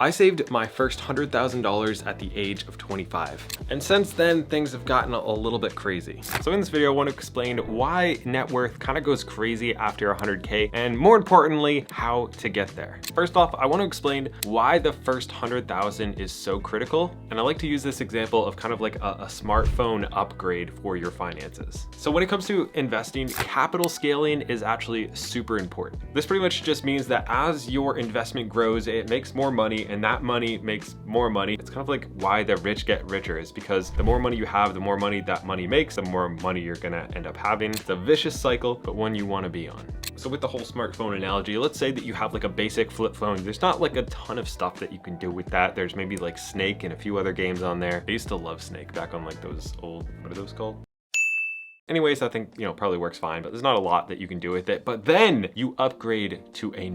I saved my first $100,000 at the age of 25. And since then, things have gotten a little bit crazy. So in this video, I want to explain why net worth kind of goes crazy after 100K, and more importantly, how to get there. First off, I want to explain why the first 100,000 is so critical. And I like to use this example of kind of like a smartphone upgrade for your finances. So when it comes to investing, capital scaling is actually super important. This pretty much just means that as your investment grows, it makes more money, and that money makes more money. It's kind of like why the rich get richer, is because the more money you have, the more money that money makes, the more money you're gonna end up having. It's a vicious cycle, but one you wanna be on. So with the whole smartphone analogy, let's say that you have like a basic flip phone. There's not like a ton of stuff that you can do with that. There's maybe like Snake and a few other games on there. I used to love Snake back on like those old, what are those called? Anyways, I think, probably works fine, but there's not a lot that you can do with it. But then you upgrade to a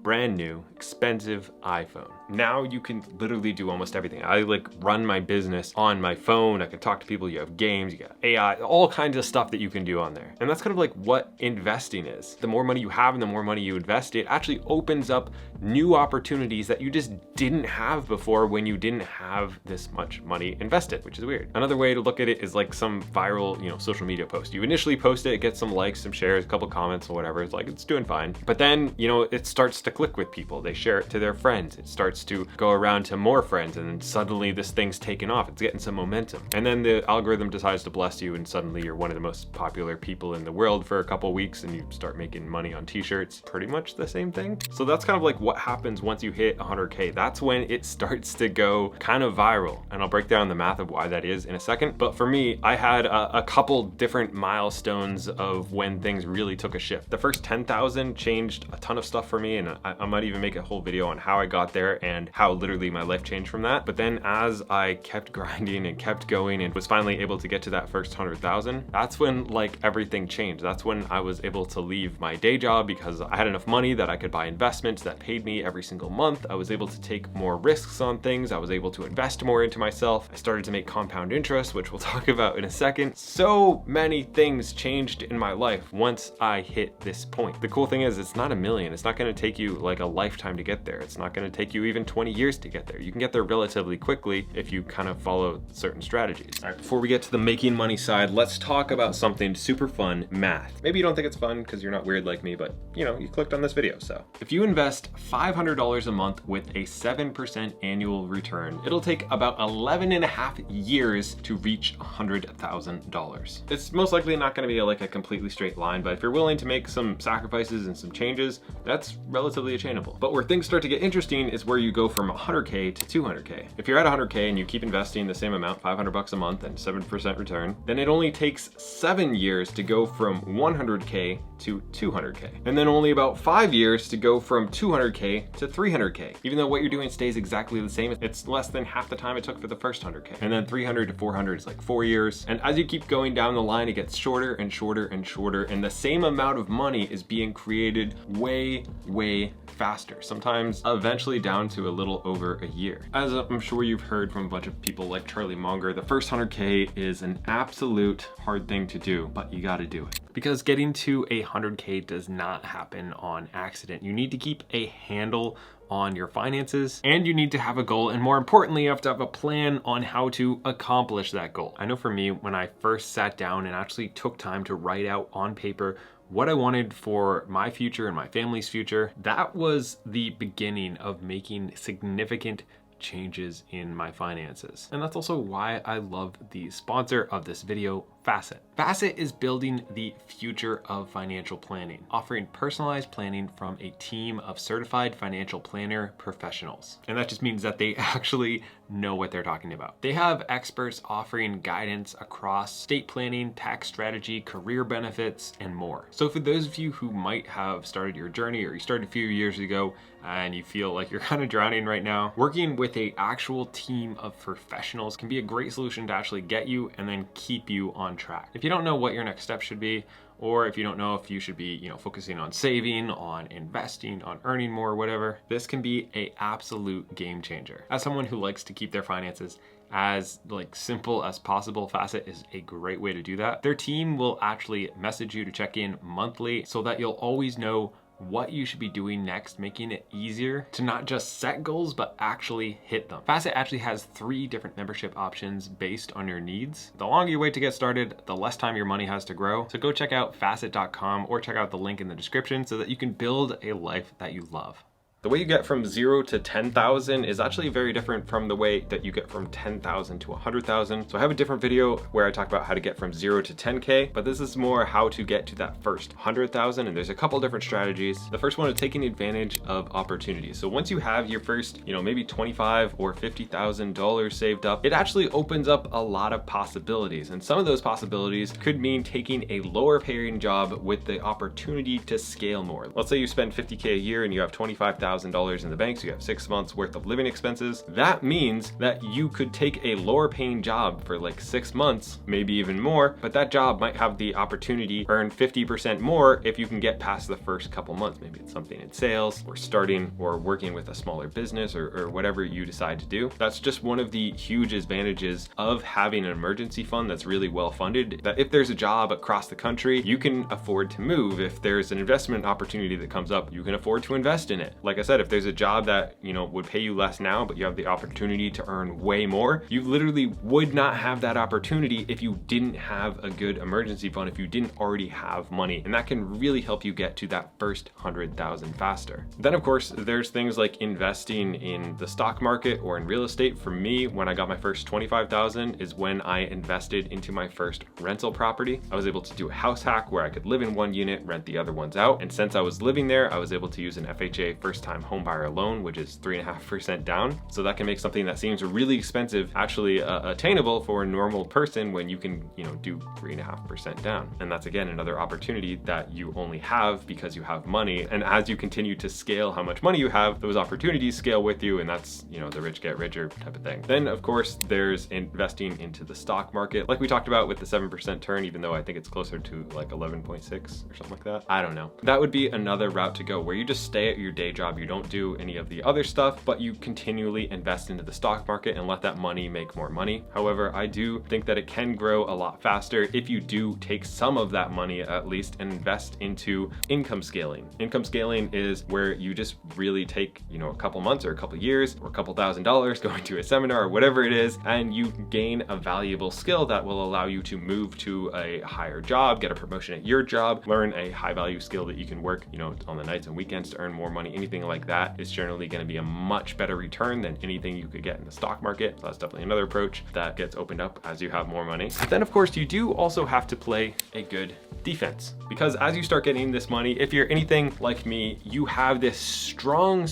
brand new, expensive iPhone. Now you can literally do almost everything. I like run my business on my phone. I can talk to people, you have games, you got AI, all kinds of stuff that you can do on there. And that's kind of like what investing is. The more money you have and the more money you invest, it actually opens up new opportunities that you just didn't have before when you didn't have this much money invested, which is weird. Another way to look at it is like some viral, social media post. You initially post it, get some likes, some shares, a couple comments or whatever. It's like, it's doing fine. But then, it starts to click with people. They share it to their friends. It starts to go around to more friends, and then suddenly this thing's taken off. It's getting some momentum. And then the algorithm decides to bless you, and suddenly you're one of the most popular people in the world for a couple weeks, and you start making money on t-shirts. Pretty much the same thing. So that's kind of like what happens once you hit 100K. That's when it starts to go kind of viral. And I'll break down the math of why that is in a second. But for me, I had a couple different milestones of when things really took a shift. The first 10,000 changed a ton of stuff for me, and I might even make a whole video on how I got there and how literally my life changed from that. But then as I kept grinding and kept going and was finally able to get to that first 100,000, that's when like everything changed. That's when I was able to leave my day job because I had enough money that I could buy investments that paid me every single month. I was able to take more risks on things. I was able to invest more into myself. I started to make compound interest, which we'll talk about in a second. So many things changed in my life once I hit this point. The cool thing is it's not a million. It's not gonna take you like a lifetime to get there. It's not gonna take you even 20 years to get there. You can get there relatively quickly if you kind of follow certain strategies. All right, before we get to the making money side, let's talk about something super fun, math. Maybe you don't think it's fun because you're not weird like me, but you clicked on this video, so. If you invest $500 a month with a 7% annual return, it'll take about 11 and a half years to reach $100,000. It's most likely not gonna be like a completely straight line, but if you're willing to make some sacrifices and some changes, that's relatively attainable. But where things start to get interesting is where you go from 100K to 200K. If you're at 100K and you keep investing the same amount, 500 bucks a month and 7% return, then it only takes 7 years to go from 100K to 200K. And then only about 5 years to go from 200K to 300K. Even though what you're doing stays exactly the same, it's less than half the time it took for the first 100K. And then 300 to 400 is like 4 years. And as you keep going down the line, it gets shorter and shorter and shorter, and the same amount of money is being created way, way faster. Sometimes eventually down to a little over a year. As I'm sure you've heard from a bunch of people like Charlie Munger, the first 100K is an absolute hard thing to do, but you gotta do it. Because getting to 100K does not happen on accident. You need to keep a handle on your finances, and you need to have a goal, and more importantly, you have to have a plan on how to accomplish that goal. I know for me, when I first sat down and actually took time to write out on paper what I wanted for my future and my family's future, that was the beginning of making significant changes in my finances. And that's also why I love the sponsor of this video, Facet. Facet is building the future of financial planning, offering personalized planning from a team of certified financial planner professionals. And that just means that they actually know what they're talking about. They have experts offering guidance across estate planning, tax strategy, career benefits, and more. So for those of you who might have started your journey, or you started a few years ago and you feel like you're kind of drowning right now, working with an actual team of professionals can be a great solution to actually get you and then keep you on track. If you don't know what your next step should be, or if you don't know if you should be, focusing on saving, on investing, on earning more, whatever, this can be an absolute game changer. As someone who likes to keep their finances as simple as possible, Facet is a great way to do that. Their team will actually message you to check in monthly so that you'll always know what you should be doing next, making it easier to not just set goals, but actually hit them. Facet actually has 3 different membership options based on your needs. The longer you wait to get started, the less time your money has to grow. So go check out facet.com or check out the link in the description so that you can build a life that you love. The way you get from 0 to 10,000 is actually very different from the way that you get from 10,000 to 100,000. So I have a different video where I talk about how to get from 0 to 10K, but this is more how to get to that first 100,000. And there's a couple different strategies. The first one is taking advantage of opportunities. So once you have your first, maybe $25,000 or $50,000 saved up, it actually opens up a lot of possibilities. And some of those possibilities could mean taking a lower paying job with the opportunity to scale more. Let's say you spend $50K a year and you have $25,000 in the bank, so you have 6 months worth of living expenses. That means that you could take a lower paying job for like 6 months, maybe even more, but that job might have the opportunity to earn 50% more if you can get past the first couple months. Maybe it's something in sales or starting or working with a smaller business or whatever you decide to do. That's just one of the huge advantages of having an emergency fund that's really well funded, that if there's a job across the country, you can afford to move. If there's an investment opportunity that comes up, you can afford to invest in it. Like I said, if there's a job that, would pay you less now, but you have the opportunity to earn way more, you literally would not have that opportunity if you didn't have a good emergency fund, if you didn't already have money. And that can really help you get to that first 100,000 faster. Then of course, there's things like investing in the stock market or in real estate. For me, when I got my first 25,000 is when I invested into my first rental property. I was able to do a house hack where I could live in one unit, rent the other ones out. And since I was living there, I was able to use an FHA first time home buyer loan, which is 3.5% down. So that can make something that seems really expensive actually attainable for a normal person when you can, do 3.5% down. And that's again another opportunity that you only have because you have money. And as you continue to scale how much money you have, those opportunities scale with you, and that's, the rich get richer type of thing. Then of course there's investing into the stock market, like we talked about with the 7% turn, even though I think it's closer to like 11.6 or something like that. I don't know. That would be another route to go, where you just stay at your day job, you don't do any of the other stuff, but you continually invest into the stock market and let that money make more money. However, I do think that it can grow a lot faster if you do take some of that money at least and invest into income scaling. Income scaling is where you just really take, a couple months or a couple years or a couple $1,000s going to a seminar or whatever it is, and you gain a valuable skill that will allow you to move to a higher job, get a promotion at your job, learn a high value skill that you can work, on the nights and weekends to earn more money. Anything like that is generally going to be a much better return than anything you could get in the stock market. So that's definitely another approach that gets opened up as you have more money. Then of course you do also have to play a good defense, because as you start getting this money, if you're anything like me, you have this strong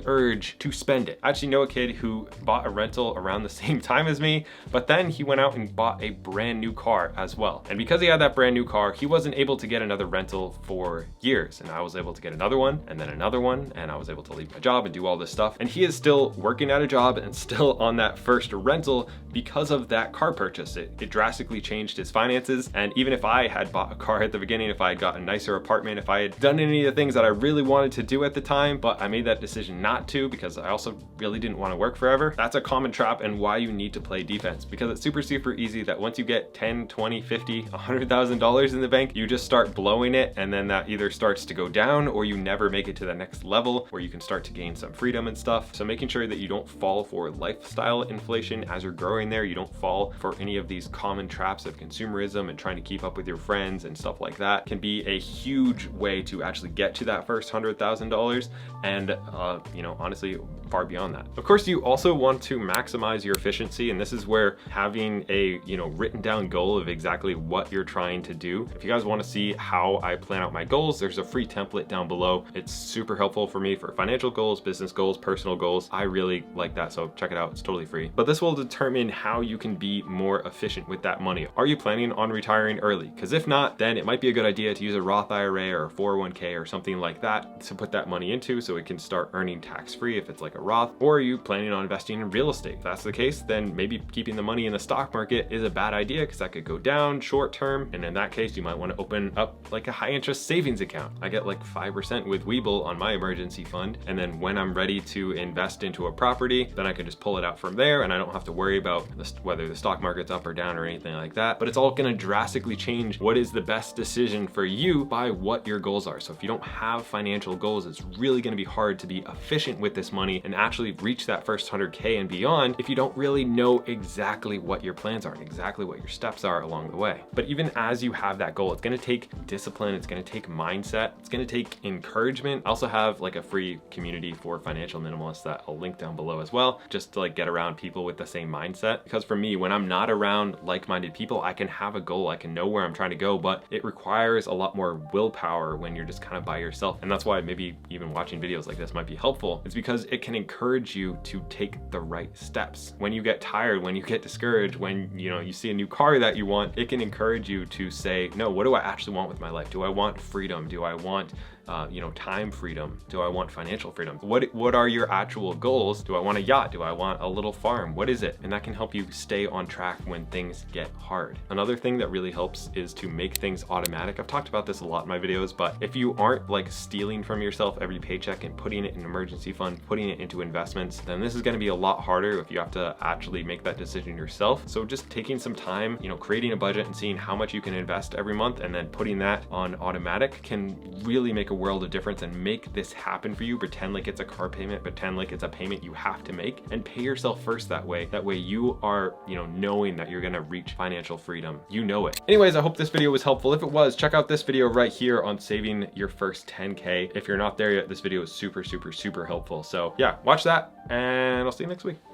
urge to spend it. I actually know a kid who bought a rental around the same time as me, but then he went out and bought a brand new car as well. And because he had that brand new car, he wasn't able to get another rental for years. And I was able to get another one and then another one, and I was able to leave my job and do all this stuff. And he is still working at a job and still on that first rental because of that car purchase. It drastically changed his finances. And even if I had bought a car at the beginning, if I had got a nicer apartment, if I had done any of the things that I really wanted to do at the time, but I made that decision not to because I also really didn't want to work forever, that's a common trap and why you need to play defense, because it's super easy that once you get 10, 20, 50, $100,000 in the bank, you just start blowing it, and then that either starts to go down or you never make it to the next level where you can start to gain some freedom and stuff. So making sure that you don't fall for lifestyle inflation as you're growing there, you don't fall for any of these common traps of consumerism and trying to keep up with your friends and stuff like that, can be a huge way to actually get to that first $100,000 and honestly far beyond that. Of course, you also want to maximize your efficiency, and this is where having a written down goal of exactly what you're trying to do. If you guys want to see how I plan out my goals, there's a free template down below. It's super helpful for me for financial goals, business goals, personal goals. I really like that, so check it out. It's totally free. But this will determine how you can be more efficient with that money. Are you planning on retiring early? Because if not, then it might be a good idea to use a Roth IRA or a 401k or something like that to put that money into, so it can start earning tax-free if it's like a Roth, or are you planning on investing in real estate? If that's the case, then maybe keeping the money in the stock market is a bad idea because that could go down short term. And in that case, you might want to open up like a high interest savings account. I get like 5% with Webull on my emergency fund. And then when I'm ready to invest into a property, then I can just pull it out from there and I don't have to worry about whether the stock market's up or down or anything like that. But it's all going to drastically change what is the best decision for you by what your goals are. So if you don't have financial goals, it's really going to be hard to be efficient with this money and actually reach that first 100K and beyond if you don't really know exactly what your plans are and exactly what your steps are along the way. But even as you have that goal, it's going to take discipline, it's going to take mindset, it's going to take encouragement. I also have like a free community for financial minimalists that I'll link down below as well, just to like get around people with the same mindset. Because for me, when I'm not around like-minded people, I can have a goal, I can know where I'm trying to go, but it requires a lot more willpower when you're just kind of by yourself. And that's why maybe even watching videos like this might be helpful. It's because it can encourage you to take the right steps. When you get tired, when you get discouraged, when you see a new car that you want, it can encourage you to say, no, what do I actually want with my life? Do I want freedom? Do I want time freedom? Do I want financial freedom? What are your actual goals? Do I want a yacht? Do I want a little farm? What is it? And that can help you stay on track when things get hard. Another thing that really helps is to make things automatic. I've talked about this a lot in my videos, but if you aren't like stealing from yourself every paycheck and putting it in an emergency fund, putting it into investments, then this is going to be a lot harder if you have to actually make that decision yourself. So just taking some time, creating a budget and seeing how much you can invest every month and then putting that on automatic can really make a world of difference and make this happen for you. Pretend like it's a car payment, pretend like it's a payment you have to make, and pay yourself first that way. That way you are, knowing that you're gonna reach financial freedom. You know it. Anyways, I hope this video was helpful. If it was, check out this video right here on saving your first 10K. If you're not there yet, this video is super, super, super helpful. So yeah, watch that and I'll see you next week.